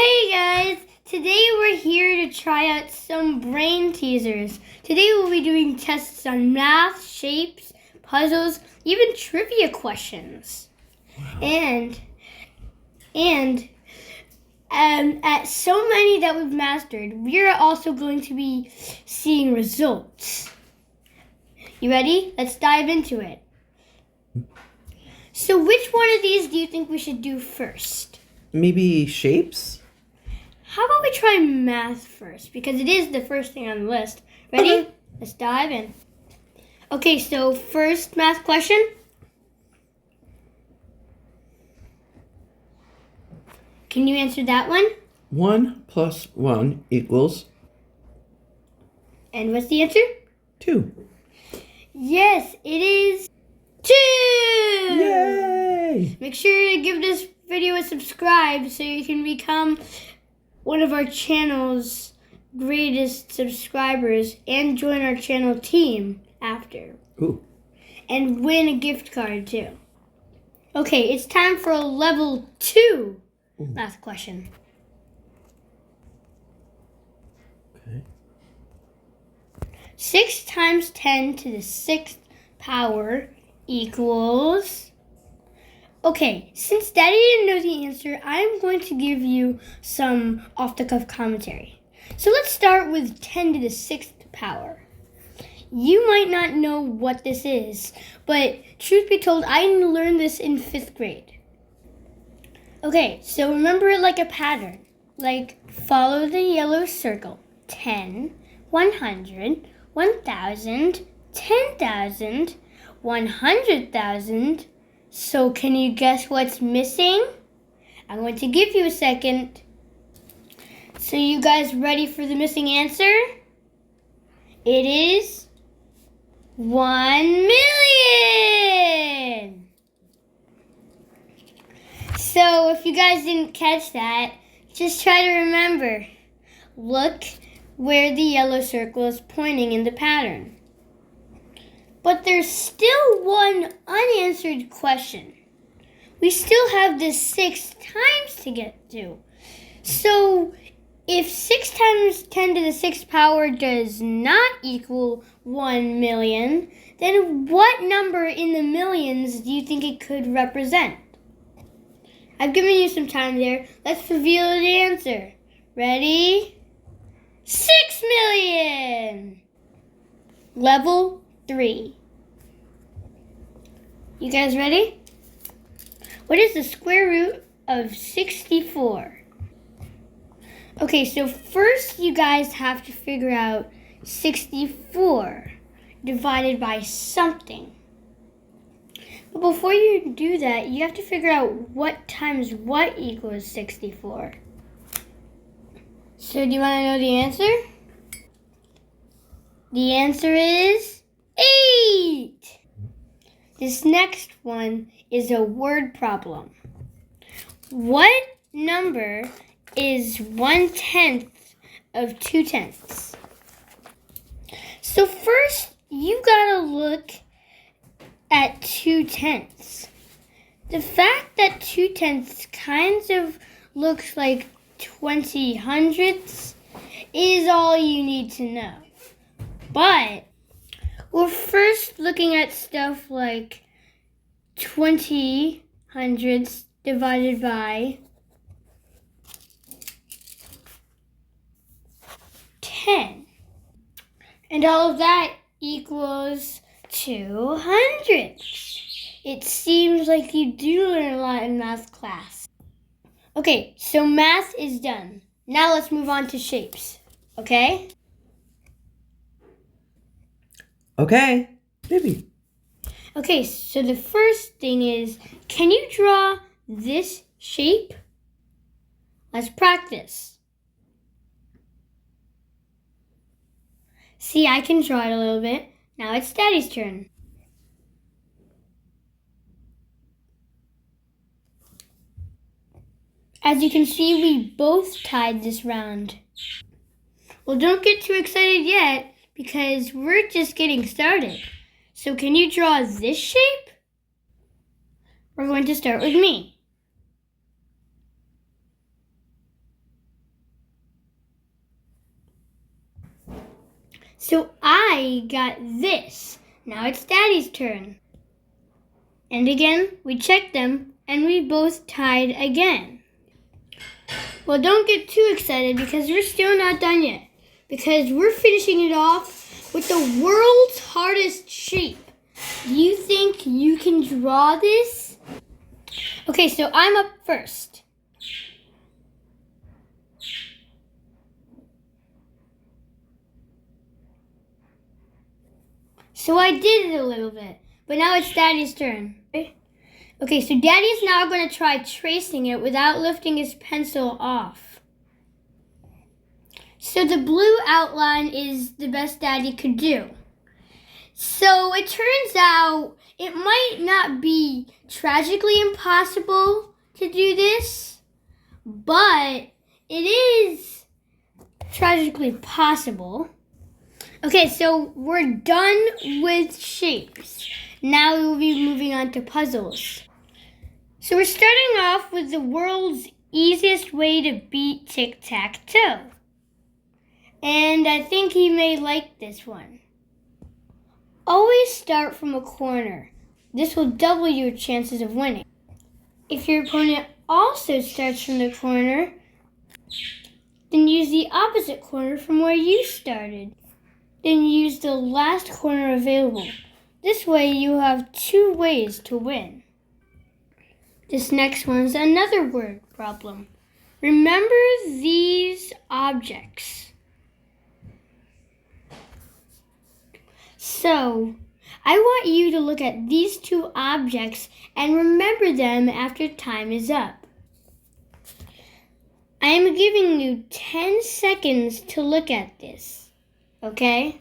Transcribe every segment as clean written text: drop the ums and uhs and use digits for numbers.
Hey guys! Today we're here to try out some brain teasers. Today we'll be doing tests on math, shapes, puzzles, even trivia questions. Wow. And at so many that we've mastered, we are also going to be seeing results. You ready? Let's dive into it. So which one of these do you think we should do first? Maybe shapes? How about we try math first? Because it is the first thing on the list. Ready? Okay. Let's dive in. Okay, so first math question. Can you answer that one? 1 plus 1 equals And what's the answer? 2. Yes, it is 2! Yay! Make sure to give this video a subscribe so you can become one of our channel's greatest subscribers and join our channel team after. Ooh. And win a gift card too. Okay, it's time for a level 2 math question. Okay. 6 times 10 to the 6th power equals... Okay, since Daddy didn't know the answer, I'm going to give you some off-the-cuff commentary. So let's start with 10 to the 6th power. You might not know what this is, but truth be told, I learned this in 5th grade. Okay, so remember it like a pattern. Like, follow the yellow circle. 10, 100, 1,000, 10,000, 100,000. So can you guess what's missing? I'm going to give you a second. So you guys ready for the missing answer? It is 1,000,000. So if you guys didn't catch that, just try to remember. Look where the yellow circle is pointing in the pattern. But there's still one unanswered question. We still have this 6 times to get to. So if 6 times 10 to the 6th power does not equal 1,000,000, then what number in the millions do you think it could represent? I've given you some time there. Let's reveal the answer. Ready? 6,000,000! Level 3. You guys ready? What is the square root of 64? Okay, so first you guys have to figure out 64 divided by something. But before you do that, you have to figure out what times what equals 64. So do you want to know the answer? The answer is 8. This next one is a word problem. What number is 1/10 of 2/10? So first, you gotta look at 2/10. The fact that 2/10 kind of looks like 20 hundredths is all you need to know. But we're first looking at stuff like 20 hundredths divided by 10. And all of that equals 200. It seems like you do learn a lot in math class. Okay, so math is done. Now let's move on to shapes, okay? Okay. Maybe. Okay, so the first thing is, can you draw this shape? Let's practice. See, I can draw it a little bit. Now it's Daddy's turn. As you can see, we both tied this round. Well, don't get too excited yet, because we're just getting started. So can you draw this shape? We're going to start with me. So I got this. Now it's Daddy's turn. And again, we checked them, and we both tied again. Well, don't get too excited because we're still not done yet. Because we're finishing it off with the world's hardest shape. Do you think you can draw this? Okay, so I'm up first. So I did it a little bit, but now it's Daddy's turn. Okay, so Daddy's now going to try tracing it without lifting his pencil off. So the blue outline is the best Daddy could do. So it turns out it might not be tragically impossible to do this, but it is tragically possible. Okay, so we're done with shapes. Now we will be moving on to puzzles. So we're starting off with the world's easiest way to beat tic-tac-toe. And I think he may like this one. Always start from a corner. This will double your chances of winning. If your opponent also starts from the corner, then use the opposite corner from where you started. Then use the last corner available. This way you have 2 ways to win. This next one's another word problem. Remember these objects. So, I want you to look at these 2 objects and remember them after time is up. I am giving you 10 seconds to look at this. Okay?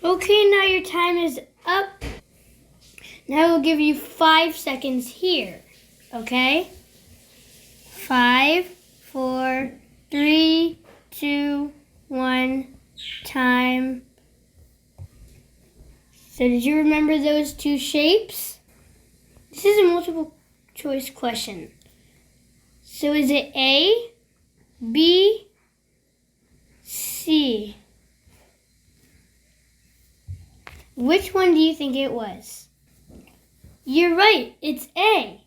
Okay, now your time is up. Now we'll give you 5 seconds here. Okay? 5, 4, 3, 2, 1, time. So did you remember those 2 shapes? This is a multiple choice question. So is it A, B, C? Which one do you think it was? You're right, it's A.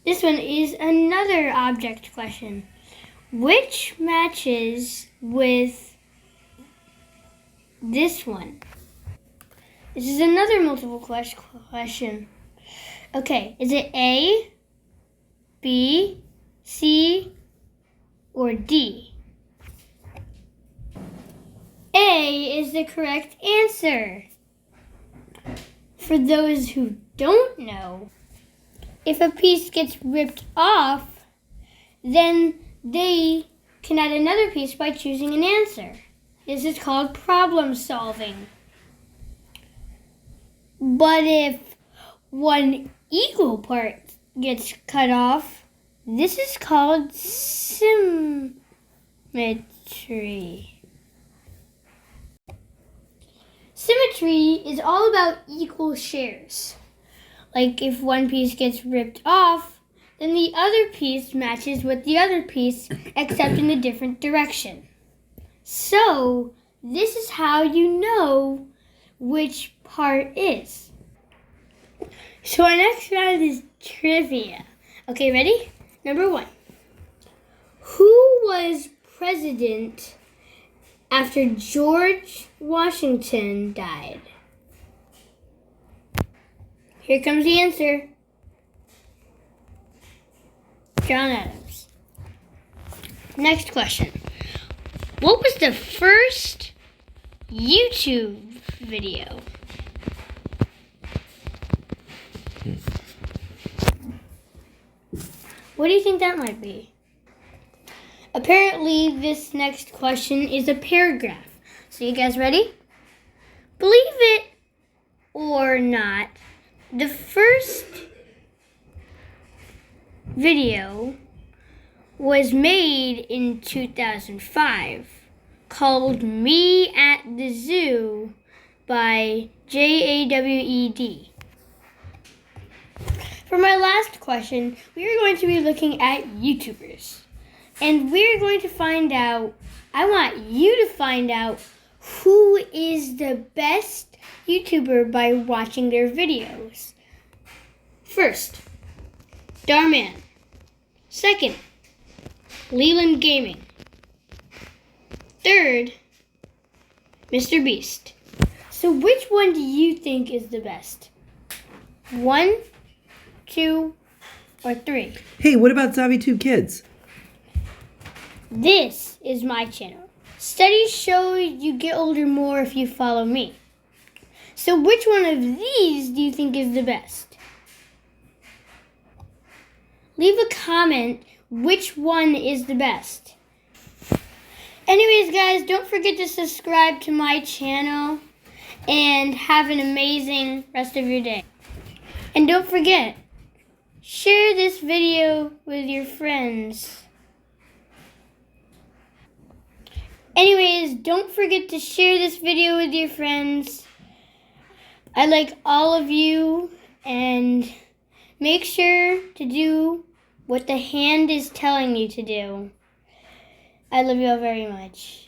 This one is another object question. Which matches with this one? This is another multiple question. Okay, is it A, B, C, or D? A is the correct answer. For those who don't know, if a piece gets ripped off, then they can add another piece by choosing an answer. This is called problem solving. But if one equal part gets cut off, this is called symmetry. Symmetry is all about equal shares. Like if one piece gets ripped off, then the other piece matches with the other piece, except in a different direction. So, this is how you know which part is. So our next round is trivia. Okay, ready? Number 1. Who was president after George Washington died? Here comes the answer. John Adams. Next question. What was the first YouTube video? What do you think that might be? Apparently, this next question is a paragraph. So you guys ready? Believe it or not, the first video was made in 2005 called Me at the Zoo by Jawed. For my last question, we are going to be looking at YouTubers. And we're going to find out, I want you to find out who is the best YouTuber by watching their videos. First, Darman. Second, Leland Gaming. Third, Mr. Beast. So which one do you think is the best? 1, 2, or 3? Hey, what about xavi Kids? This is my channel. Studies show you get older more if you follow me. So which one of these do you think is the best? Leave a comment which one is the best. Anyways, guys, don't forget to subscribe to my channel and have an amazing rest of your day. And don't forget, share this video with your friends. Anyways, don't forget to share this video with your friends. I like all of you, and make sure to do what the hand is telling you to do. I love you all very much.